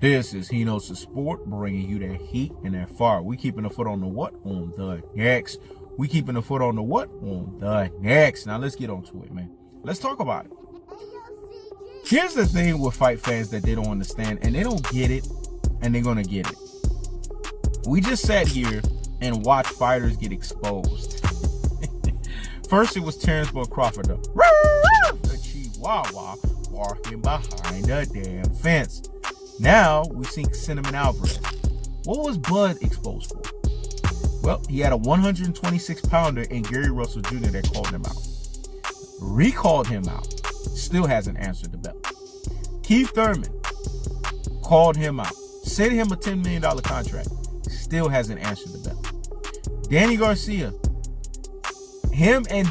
This is He Knows the Sport, bringing you that heat and that fire. We keeping the foot on the what? On the next. We keeping the foot on the what? On the next. Now let's get on to it, man. Let's talk about it. Here's the thing with fight fans that they don't understand, and they don't get it, and they're gonna get it. We just sat here and watched fighters get exposed. First, it was Terence Crawford, the Chihuahua, walking behind the damn fence. Now, we see Canelo Alvarez. What was Bud exposed for? Well, he had a 126-pounder in Gary Russell Jr. that called him out. Recalled him out. Still hasn't answered the bell. Keith Thurman called him out. Sent him a $10 million contract. Still hasn't answered the bell. Danny Garcia. Him and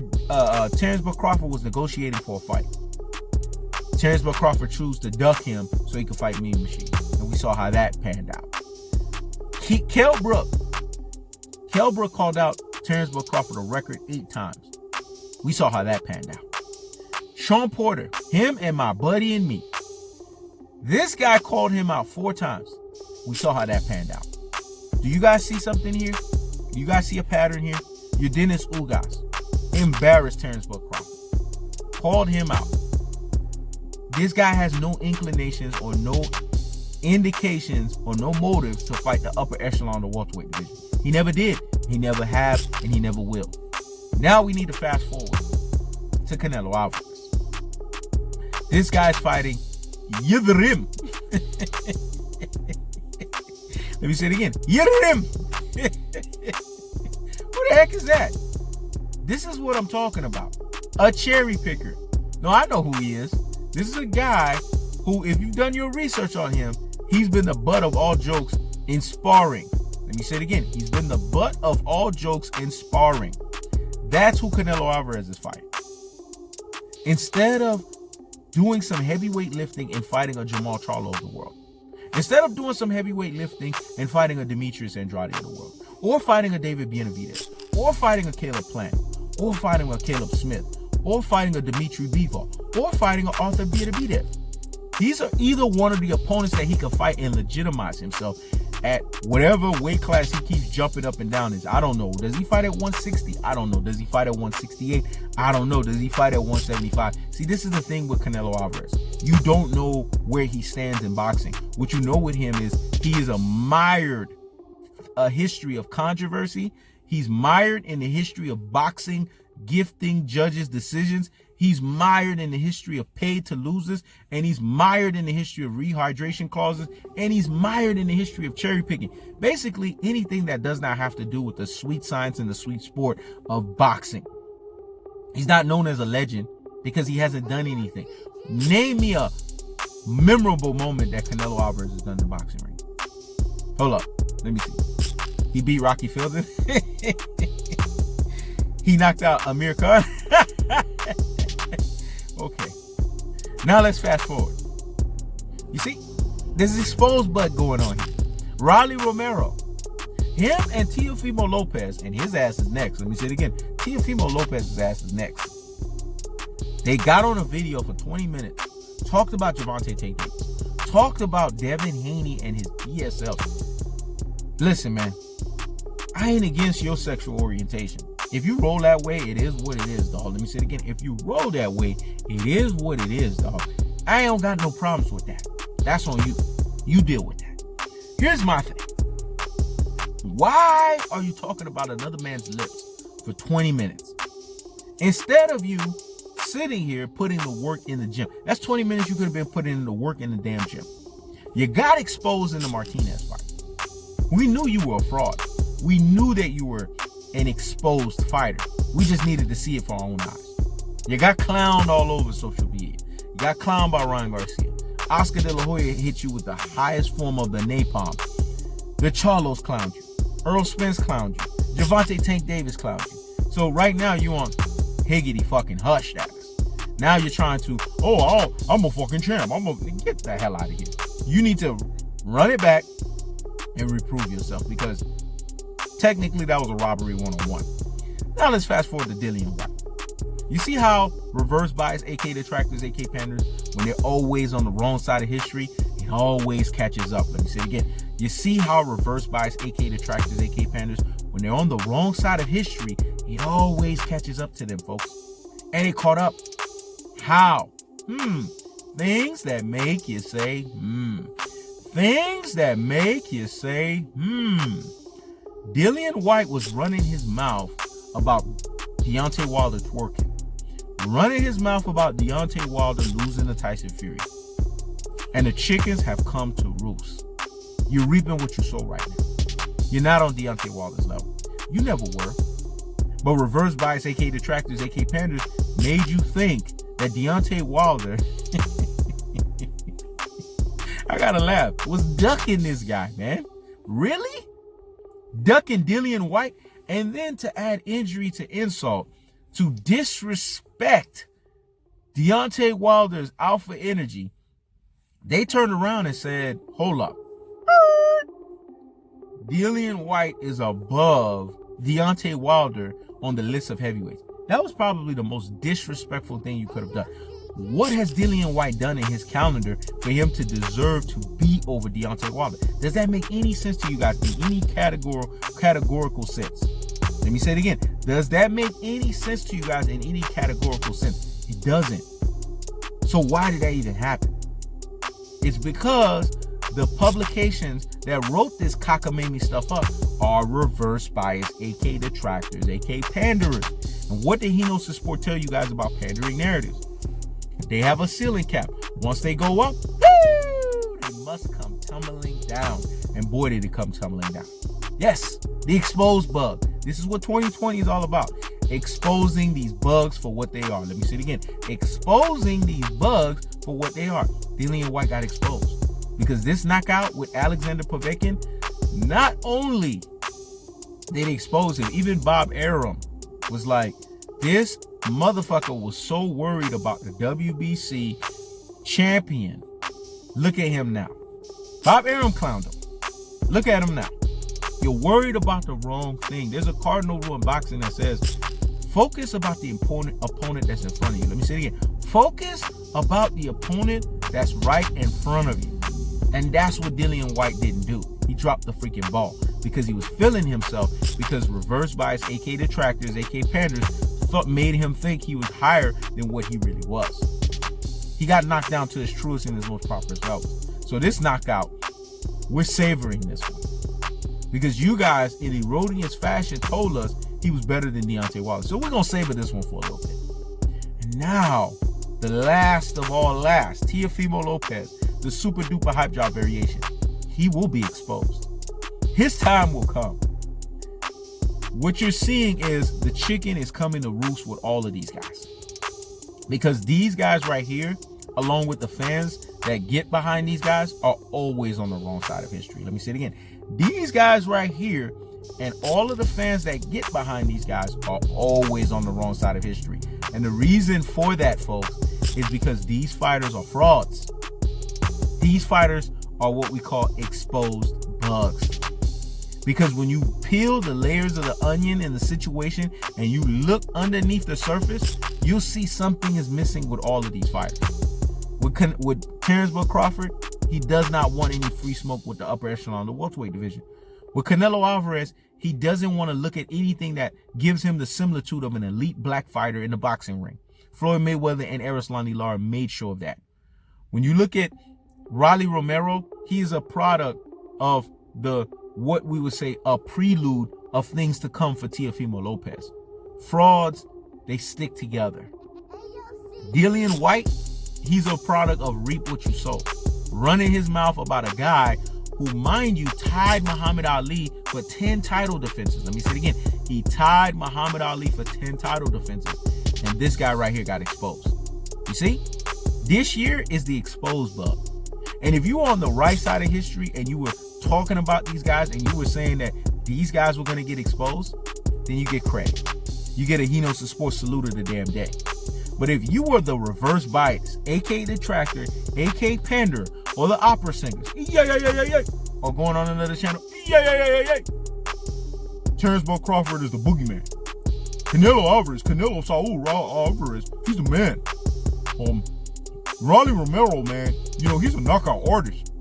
Terence Crawford was negotiating for a fight. Terence Crawford chose to duck him so he could fight Mean Machine. And we saw how that panned out. Kell Brook called out Terence Crawford a record 8 times. We saw how that panned out. Sean Porter, him and my buddy and me. This guy called him out 4 times. We saw how that panned out. Do you guys see something here? Do you guys see a pattern here? Your Dennis Ugas embarrassed Terence Crawford. Called him out. This guy has no inclinations or no indications or no motives to fight the upper echelon of the welterweight division. He never did. He never have, and he never will. Now we need to fast forward to Canelo Alvarez. This guy's fighting Yildirim. Let me say it again. Yildirim. Who the heck is that? This is what I'm talking about. A cherry picker. No, I know who he is. This is a guy who, if you've done your research on him, he's been the butt of all jokes in sparring. Let me say it again. He's been the butt of all jokes in sparring. That's who Canelo Alvarez is fighting. Instead of doing some heavyweight lifting and fighting a Jamal Charlo of the world. Instead of doing some heavyweight lifting and fighting a Demetrius Andrade of the world. Or fighting a David Benavidez. Or fighting a Caleb Plant. Or fighting a Caleb Smith. Or fighting a Dimitri Bivol. Or fighting an Arthur Beterbiev. These are either one of the opponents that he can fight and legitimize himself at whatever weight class he keeps jumping up and down is. I don't know. Does he fight at 160? I don't know. Does he fight at 168? I don't know. Does he fight at 175? See, this is the thing with Canelo Alvarez. You don't know where he stands in boxing. What you know with him is he is mired a history of controversy. He's mired in the history of boxing, gifting judges' decisions. He's mired in the history of paid to losers, and he's mired in the history of rehydration clauses, and he's mired in the history of cherry picking. Basically, anything that does not have to do with the sweet science and the sweet sport of boxing. He's not known as a legend because he hasn't done anything. Name me a memorable moment that Canelo Alvarez has done in the boxing ring. Hold up. Let me see. He beat Rocky Fielding. He knocked out Amir Khan. Okay. Now let's fast forward. You see, there's exposed butt going on here. Riley Romero. Him and Teofimo Lopez, and his ass is next. Let me say it again. Teofimo Lopez's ass is next. They got on a video for 20 minutes. Talked about Gervonta Tank Davis. Talked about Devin Haney and his BSL. Listen, man. I ain't against your sexual orientation. If you roll that way, it is what it is, dog. Let me say it again. If you roll that way, it is what it is, dog. I ain't got no problems with that. That's on you. You deal with that. Here's my thing. Why are you talking about another man's lips for 20 minutes? Instead of you sitting here putting the work in the gym. That's 20 minutes you could have been putting in the work in the damn gym. You got exposed in the Martinez fight. We knew you were a fraud. We knew that you were an exposed fighter. We just needed to see it for our own eyes. You got clowned all over social media. You got clowned by Ryan Garcia. Oscar De La Hoya hit you with the highest form of the napalm. The Charlos clowned you. Earl Spence clowned you. Gervonta Tank Davis clowned you. So right now you on higgity fucking hush status. Now you're trying to, I'm a fucking champ. Get the hell out of here. You need to run it back and reprove yourself, because technically that was a robbery 101. Now let's fast forward to Dillian Whyte. You see how reverse bias, AK detractors, AK panders, when they're always on the wrong side of history, it always catches up. Let me say it again. You see how reverse bias, aka detractors, aka panders, when they're on the wrong side of history, it always catches up to them, folks. And it caught up. How? Things that make you say, Things that make you say, Dillian Whyte was running his mouth about Deontay Wilder twerking. Running his mouth about Deontay Wilder losing to Tyson Fury. And the chickens have come to roost. You're reaping what you sow right now. You're not on Deontay Wilder's level. You never were. But reverse bias, aka detractors, aka panders, made you think that Deontay Wilder, I gotta laugh, was ducking this guy, man. Really? Ducking Dillian Whyte? And then to add injury to insult, to disrespect Deontay Wilder's alpha energy, they turned around and said, hold up. Dillian Whyte is above Deontay Wilder on the list of heavyweights. That was probably the most disrespectful thing you could have done. What has Dillian Whyte done in his calendar for him to deserve to be over Deontay Wilder? Does that make any sense to you guys in any categorical sense? Let me say it again. Does that make any sense to you guys in any categorical sense? It doesn't. So why did that even happen? It's because the publications that wrote this cockamamie stuff up are reverse bias, aka detractors, aka panderers. And what did Hino's Sport tell you guys about pandering narratives? They have a ceiling cap. Once they go up, they must come tumbling down. And boy, did it come tumbling down. Yes, the exposed bug. This is what 2020 is all about. Exposing these bugs for what they are. Let me say it again. Exposing these bugs for what they are. Dillian Whyte got exposed. Because this knockout with Alexander Povetkin, not only did it expose him, even Bob Arum was like, this motherfucker was so worried about the WBC champion. Look at him now. Bob Arum clowned him. Look at him now. You're worried about the wrong thing. There's a cardinal rule in boxing that says, focus about the opponent that's in front of you. Let me say it again. Focus about the opponent that's right in front of you. And that's what Dillian Whyte didn't do. He dropped the freaking ball because he was feeling himself, because reverse bias, aka detractors, aka panders, made him think he was higher than what he really was. He got knocked down to his truest and his most proper levels. So this knockout, we're savoring this one. Because you guys, in erroneous fashion, told us he was better than Deontay Wilder. So we're going to savor this one for a little bit. And now, the last of all last, Teofimo Lopez, the super duper hype job variation. He will be exposed. His time will come. What you're seeing is the chicken is coming to roost with all of these guys. Because these guys right here, along with the fans that get behind these guys, are always on the wrong side of history. Let me say it again. These guys right here and all of the fans that get behind these guys are always on the wrong side of history. And the reason for that, folks, is because these fighters are frauds. These fighters are what we call exposed bugs. Because when you peel the layers of the onion in the situation and you look underneath the surface, you'll see something is missing with all of these fighters. With Terence Crawford, he does not want any free smoke with the upper echelon of the welterweight division. With Canelo Alvarez, he doesn't want to look at anything that gives him the similitude of an elite black fighter in the boxing ring. Floyd Mayweather and Erislandy Lara made sure of that. When you look at Romero, he is a product of what we would say a prelude of things to come for Teofimo Lopez. Frauds, they stick together. Dillian Whyte, he's a product of reap what you sow. Running his mouth about a guy who, mind you, tied Muhammad Ali for 10 title defenses. Let me say it again. He tied Muhammad Ali for 10 title defenses. And this guy right here got exposed. You see? This year is the exposed bug. And if you were on the right side of history and you were talking about these guys and you were saying that these guys were going to get exposed, then you get credit. You get a Hino's Sports salute of the damn day. But if you were the reverse bias, aka detractor, aka pander, or the opera singers, or going on another channel, Terence Crawford is the boogeyman. Canelo Saul Alvarez, he's the man. Romero, man, he's a knockout artist.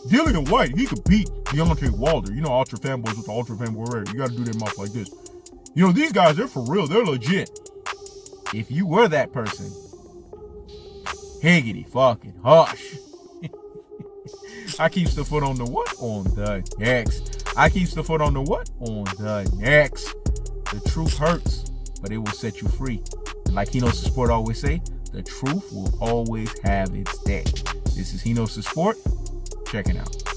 Dillian Whyte, he could beat Deontay Wilder. You know, Ultra Fanboys with the Ultra Fanboy Rare. You got to do their mouth like this. You know, these guys, they're for real. They're legit. If you were that person, higgity fucking hush. I keeps the foot on the what? On the next. I keeps the foot on the what? On the next. The truth hurts, but it will set you free. And like He Knows the Sport always say, the truth will always have its day. This is He Knows the Sport. Check it out.